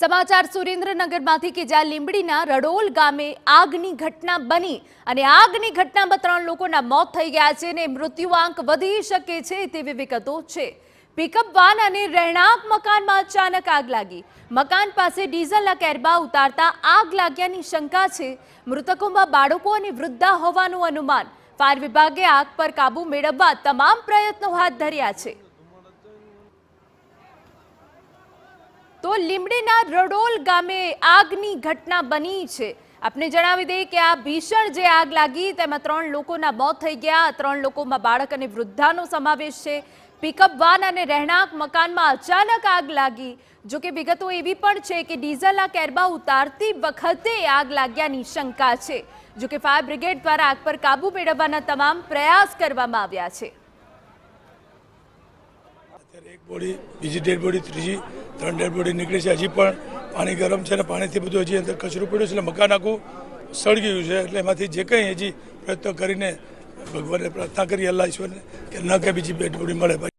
समाचार सुरेन्द्रनगरमांथी के ज्यां લીંબડીના રડોલ ગામે આગની ઘટના બની અને આગની ઘટનામાં 3 લોકોના મોત થઈ ગયા છે અને મૃત્યુઆંક વધી શકે છે તેવી વિગતો છે। પિકઅપ વાન અને રહેણાંક મકાનમાં અચાનક આગ લાગી। મકાન પાસે ડીઝલના કેરબા ઉતારતા આગ લાગ્યાની શંકા છે। મૃતકોમાં બાળકો અને વૃદ્ધા હોવાનું અનુમાન। ફાયર વિભાગે આગ પર કાબુ મેળવવા તમામ પ્રયત્નો હાથ ધર્યા છે। तो લીંબડીના રડોલ ગામે આગની ઘટના બની છે। આપને જણાવી દઈએ કે આ ભીષણ જે આગ લાગી તેમાં 3 લોકોના મોત થઈ ગયા। 3 લોકોમાં બાળક અને વૃદ્ધાનો સમાવેશ છે। પિકઅપ વાન અને રહેણાંક મકાનમાં અચાનક આગ લાગી। જો કે વિગતો એવી પણ છે કે ડીઝલના કેરબા ઉતારતી વખતે આગ લાગ્યાની શંકા છે। જો કે ફાયર બ્રિગેડ દ્વારા આગ પર કાબુ મેળવવાના તમામ પ્રયાસ કરવામાં આવ્યા છે। एक बॉडी बीजी डेड बॉडी तीजी 3 डेड बॉडी निकली है। हजी पण पानी गरम है, पानी थी बधुं हजी अंदर कचरो पड्यो छे। मकान आखुं सळगी गयुं छे એટલે એમાંથી જે કંઈ હજી પ્રયત્ન કરીને ભગવાનને પ્રાર્થના કરી અલ્લાહ ઈશ્વરને કે ન કે બીજી ડેડ બોડી મળે।